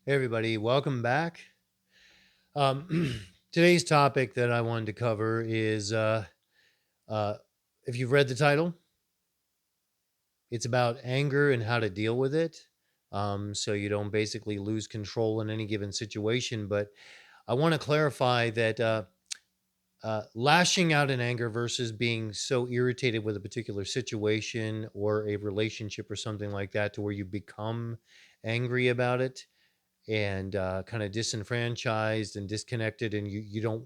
Hey everybody, welcome back. Today's topic that I wanted to cover is uh, if you've read the title, it's about anger and how to deal with it. So you don't basically lose control in any given situation. But I want to clarify that lashing out in anger versus being so irritated with a particular situation or a relationship or something like that to where you become angry about it and kind of disenfranchised and disconnected and you don't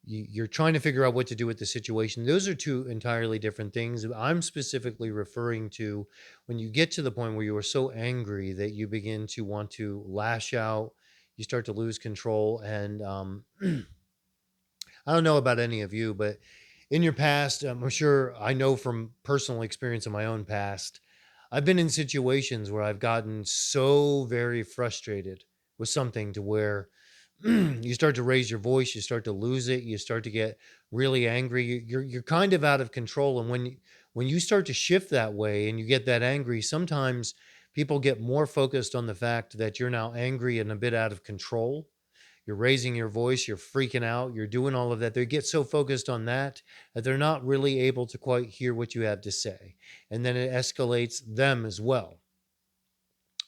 you're trying to figure out what to do with the situation. Those are two entirely different things. I'm specifically referring to when you get to the point where you are so angry that you begin to want to lash out, you start to lose control. And I don't know about any of you, but in your past, I'm sure I know from personal experience in my own past, I've been in situations where I've gotten so very frustrated with something to where you start to raise your voice, you start to lose it, you start to get really angry. You're kind of out of control, and when you start to shift that way and you get that angry, sometimes people get more focused on the fact that you're now angry and a bit out of control. You're raising your voice, you're freaking out, you're doing all of that. They get so focused on that that they're not really able to quite hear what you have to say. And then it escalates them as well.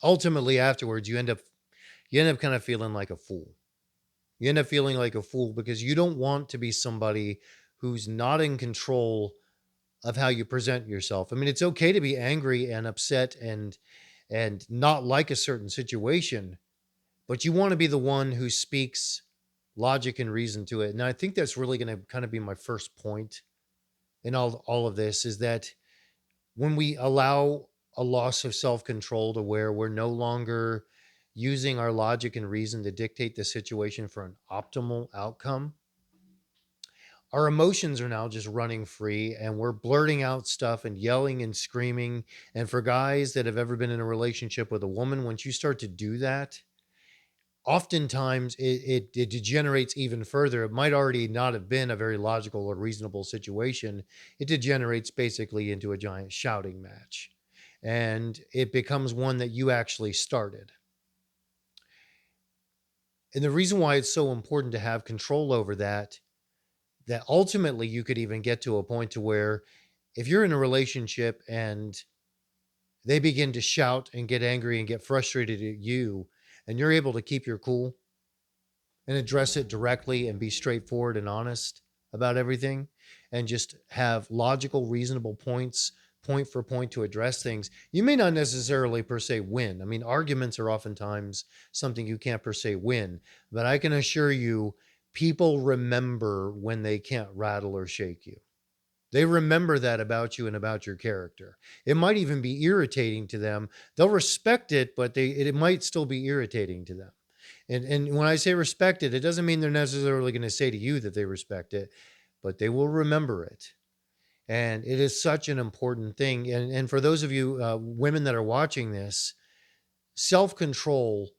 Ultimately, afterwards, you end up kind of feeling like a fool. You end up feeling like a fool because you don't want to be somebody who's not in control of how you present yourself. I mean, it's okay to be angry and upset and not like a certain situation, but you want to be the one who speaks logic and reason to it. And I think that's really going to kind of be my first point in all of this is that when we allow a loss of self-control to where we're no longer using our logic and reason to dictate the situation for an optimal outcome, our emotions are now just running free and we're blurting out stuff and yelling and screaming. And for guys that have ever been in a relationship with a woman, once you start to do that, oftentimes it degenerates even further. It might already not have been a very logical or reasonable situation. It degenerates basically into a giant shouting match. And it becomes one that you actually started. And the reason why it's so important to have control over that ultimately you could even get to a point to where if you're in a relationship and they begin to shout and get angry and get frustrated at you and you're able to keep your cool and address it directly and be straightforward and honest about everything and just have logical reasonable points point for point to address things, you may not necessarily per se win. I mean, arguments are oftentimes something you can't per se win, but I can assure you people remember when they can't rattle or shake you. They remember that about you and about your character. It might even be irritating to them. They'll respect it, but it might still be irritating to them. And when I say respect it, it doesn't mean they're necessarily going to say to you that they respect it, but they will remember it. And it is such an important thing. And for those of you women that are watching this, self control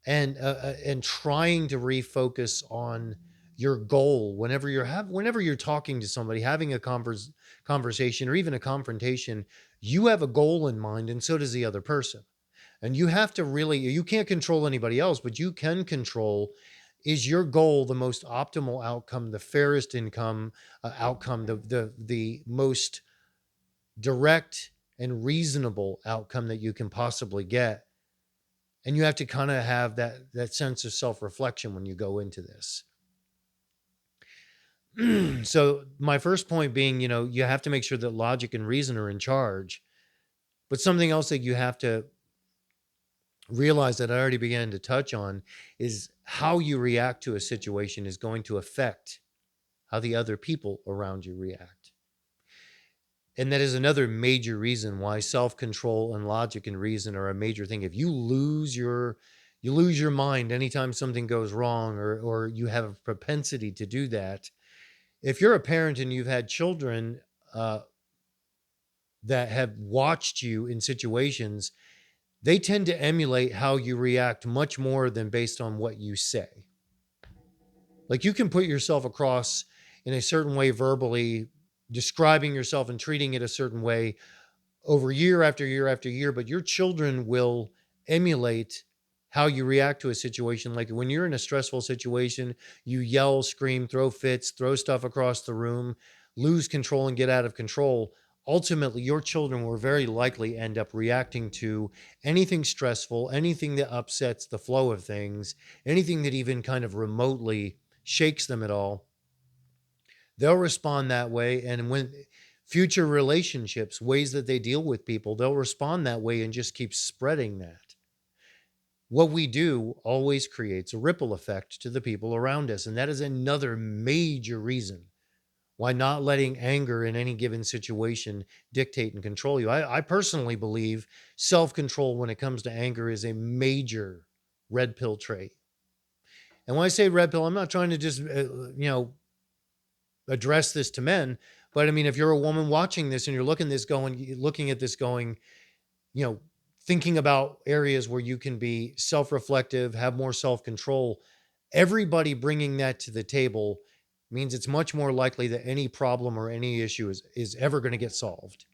and trying to refocus on your goal whenever you're talking to somebody, having a conversation or even a confrontation, you have a goal in mind, and so does the other person. And you have to really, you can't control anybody else, but you can control, is your goal the most optimal outcome, the fairest income outcome, the most direct and reasonable outcome that you can possibly get. And you have to kind of have that sense of self-reflection when you go into this. So my first point being, you have to make sure that logic and reason are in charge. But something else that you have to realize that I already began to touch on is how you react to a situation is going to affect how the other people around you react. And that is another major reason why self-control and logic and reason are a major thing. If you lose your mind anytime something goes wrong, or you have a propensity to do that. If you're a parent and you've had children uh, that have watched you in situations, they tend to emulate how you react much more than based on what you say. Like, you can put yourself across in a certain way verbally, describing yourself and treating it a certain way over year after year after year, but your children will emulate how you react to a situation. Like when you're in a stressful situation, you yell, scream, throw fits, throw stuff across the room, lose control and get out of control. Ultimately, your children will very likely end up reacting to anything stressful, anything that upsets the flow of things, anything that even kind of remotely shakes them at all. They'll respond that way. And when future relationships, ways that they deal with people, they'll respond that way and just keep spreading that. What we do always creates a ripple effect to the people around us. And that is another major reason why not letting anger in any given situation dictate and control you. I personally believe self control when it comes to anger is a major red pill trait. And when I say red pill, I'm not trying to just, address this to men, but I mean, if you're a woman watching this and you're looking at this going, you know, thinking about areas where you can be self-reflective, have more self-control, everybody bringing that to the table means it's much more likely that any problem or any issue is ever going to get solved.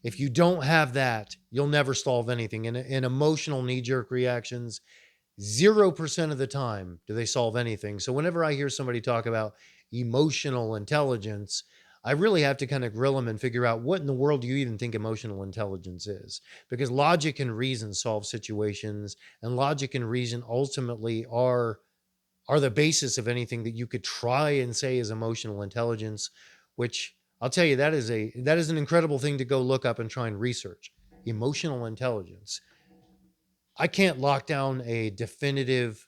If you don't have that, you'll never solve anything. And emotional knee-jerk reactions, 0% of the time do they solve anything. So whenever I hear somebody talk about emotional intelligence, I really have to kind of grill them and figure out what in the world do you even think emotional intelligence is? Because logic and reason solve situations, and logic and reason ultimately are the basis of anything that you could try and say is emotional intelligence, which I'll tell you that is an incredible thing to go look up and try and research. Emotional intelligence. I can't lock down a definitive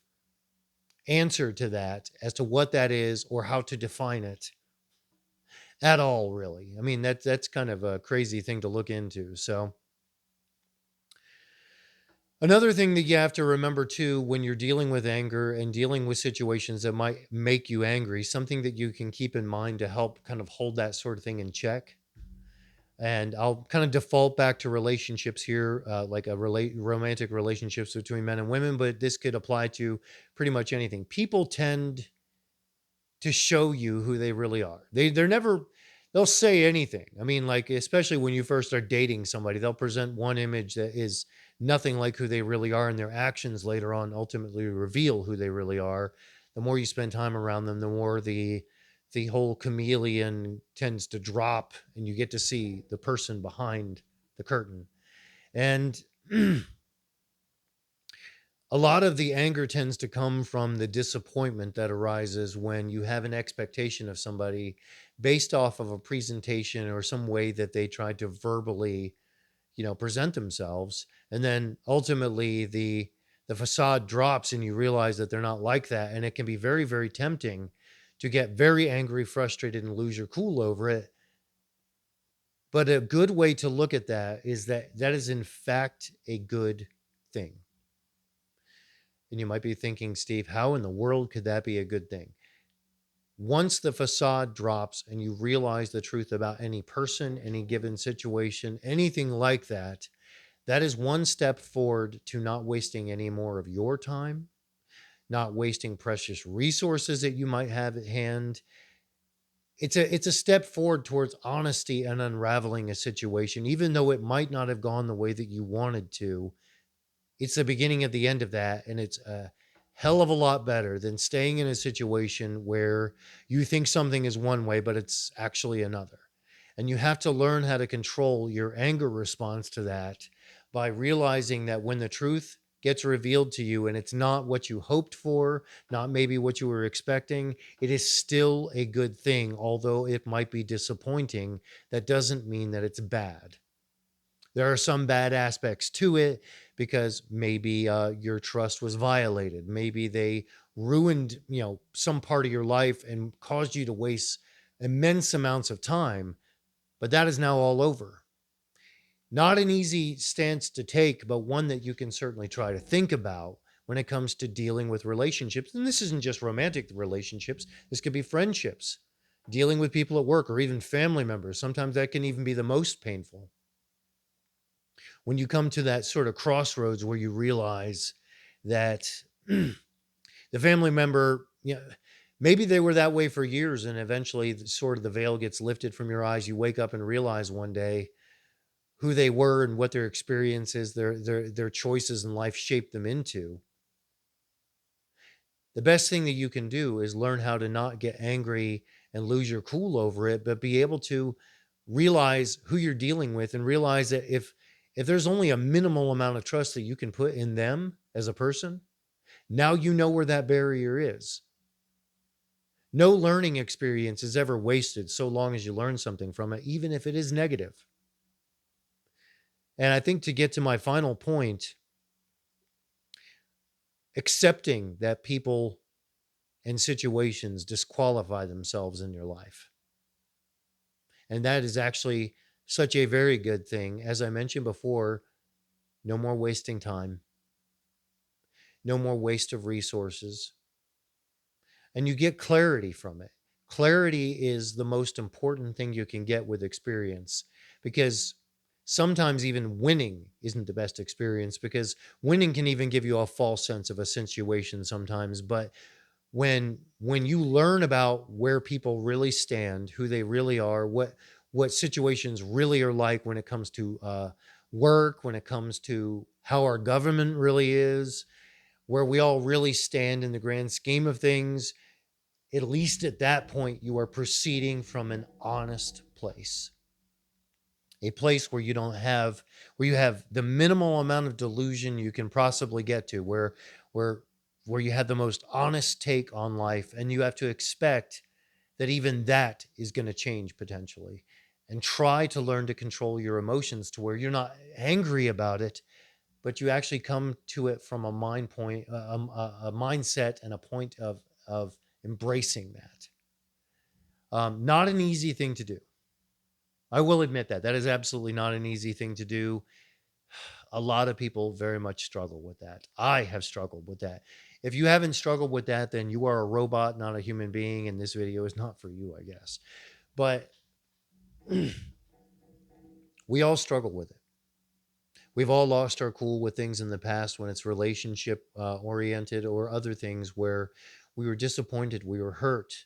answer to that as to what that is or how to define it at all, really. I mean, that's kind of a crazy thing to look into. So another thing that you have to remember too, when you're dealing with anger and dealing with situations that might make you angry, something that you can keep in mind to help kind of hold that sort of thing in check. And I'll kind of default back to relationships here, like romantic relationships between men and women, but this could apply to pretty much anything. People tend to show you who they really are. They're never they'll say anything. I mean, like especially when you first start dating somebody, they'll present one image that is nothing like who they really are, and their actions later on ultimately reveal who they really are. The more you spend time around them, the more the whole chameleon tends to drop and you get to see the person behind the curtain. And a lot of the anger tends to come from the disappointment that arises when you have an expectation of somebody based off of a presentation or some way that they tried to verbally, present themselves, and then ultimately the facade drops and you realize that they're not like that, and it can be very, very tempting to get very angry, frustrated, and lose your cool over it. But a good way to look at that is that that is in fact a good thing. And you might be thinking, Steve, how in the world could that be a good thing? Once the facade drops and you realize the truth about any person, any given situation, anything like that, that is one step forward to not wasting any more of your time, not wasting precious resources that you might have at hand. It's a step forward towards honesty and unraveling a situation, even though it might not have gone the way that you wanted to. It's the beginning of the end of that, and it's a hell of a lot better than staying in a situation where you think something is one way, but it's actually another. And you have to learn how to control your anger response to that by realizing that when the truth gets revealed to you and it's not what you hoped for, not maybe what you were expecting, it is still a good thing. Although it might be disappointing, that doesn't mean that it's bad. There are some bad aspects to it because maybe your trust was violated. Maybe they ruined, some part of your life and caused you to waste immense amounts of time. But that is now all over. Not an easy stance to take, but one that you can certainly try to think about when it comes to dealing with relationships. And this isn't just romantic relationships. This could be friendships, dealing with people at work, or even family members. Sometimes that can even be the most painful, when you come to that sort of crossroads where you realize that the family member, maybe they were that way for years, and eventually sort of the veil gets lifted from your eyes. You wake up and realize one day who they were and what their experiences, their choices in life shaped them into. The best thing that you can do is learn how to not get angry and lose your cool over it, but be able to realize who you're dealing with and realize that if there's only a minimal amount of trust that you can put in them as a person, now you know where that barrier is. No learning experience is ever wasted so long as you learn something from it, even if it is negative. And I think to get to my final point, accepting that people and situations disqualify themselves in your life. And that is actually such a very good thing. As I mentioned before, no more wasting time, no more waste of resources, and you get clarity from it. Clarity is the most important thing you can get with experience, because sometimes even winning isn't the best experience, because winning can even give you a false sense of a situation sometimes. But when you learn about where people really stand, who they really are, what situations really are like when it comes to work, when it comes to how our government really is, where we all really stand in the grand scheme of things, at least at that point, you are proceeding from an honest place, a place where you don't have, where you have the minimal amount of delusion you can possibly get to, where, where you have the most honest take on life. And you have to expect that even that is going to change potentially, and try to learn to control your emotions to where you're not angry about it, but you actually come to it from a mind point, a mindset and a point of embracing that. Not an easy thing to do. I will admit that that is absolutely not an easy thing to do. A lot of people very much struggle with that. I have struggled with that. If you haven't struggled with that, then you are a robot, not a human being, and this video is not for you, I guess. But we all struggle with it. We've all lost our cool with things in the past when it's relationship oriented, or other things where we were disappointed, we were hurt,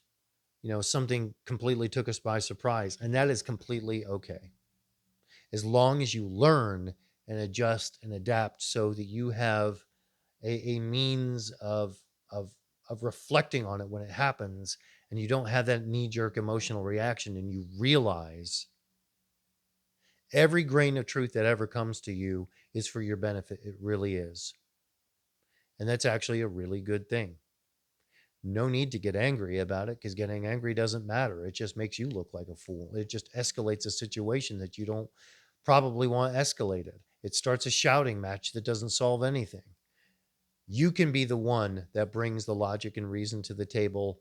something completely took us by surprise, and that is completely okay, as long as you learn and adjust and adapt so that you have a means of reflecting on it when it happens, and you don't have that knee-jerk emotional reaction, and you realize every grain of truth that ever comes to you is for your benefit. It really is. And that's actually a really good thing. No need to get angry about it, because getting angry doesn't matter. It just makes you look like a fool. It just escalates a situation that you don't probably want escalated. It starts a shouting match that doesn't solve anything. You can be the one that brings the logic and reason to the table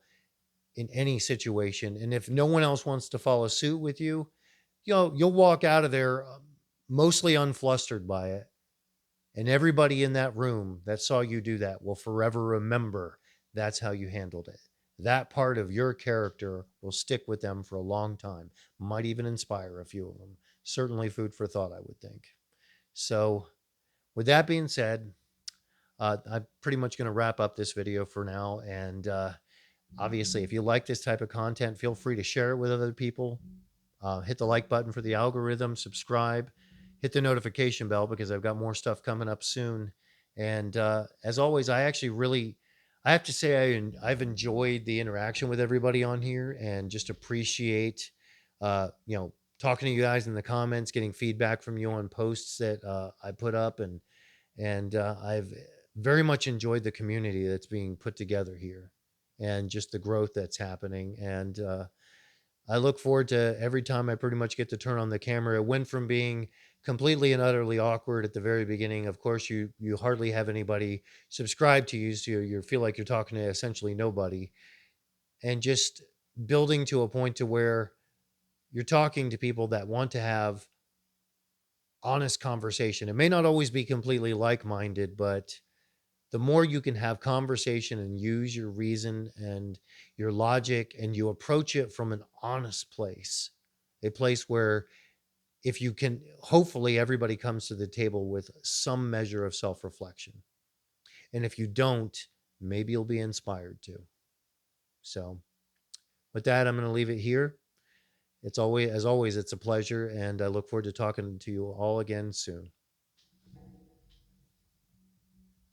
in any situation. And if no one else wants to follow suit with you, you'll walk out of there mostly unflustered by it. And everybody in that room that saw you do that will forever remember that's how you handled it. That part of your character will stick with them for a long time, might even inspire a few of them. Certainly food for thought, I would think. So, with that being said, I'm pretty much going to wrap up this video for now. And obviously, if you like this type of content, feel free to share it with other people. Hit the like button for the algorithm, subscribe, hit the notification bell, because I've got more stuff coming up soon. And as always, I have to say, I've enjoyed the interaction with everybody on here, and just appreciate, talking to you guys in the comments, getting feedback from you on posts that I put up. And I've very much enjoyed the community that's being put together here, and just the growth that's happening. And I look forward to every time I pretty much get to turn on the camera. It went from being completely and utterly awkward at the very beginning. Of course, you hardly have anybody subscribe to you, so you feel like you're talking to essentially nobody, and just building to a point to where you're talking to people that want to have honest conversation. It may not always be completely like-minded, but the more you can have conversation and use your reason and your logic, and you approach it from an honest place, a place where, if you can, hopefully everybody comes to the table with some measure of self-reflection. And if you don't, maybe you'll be inspired to. So with that, I'm going to leave it here. It's always, as always, it's a pleasure. And I look forward to talking to you all again soon.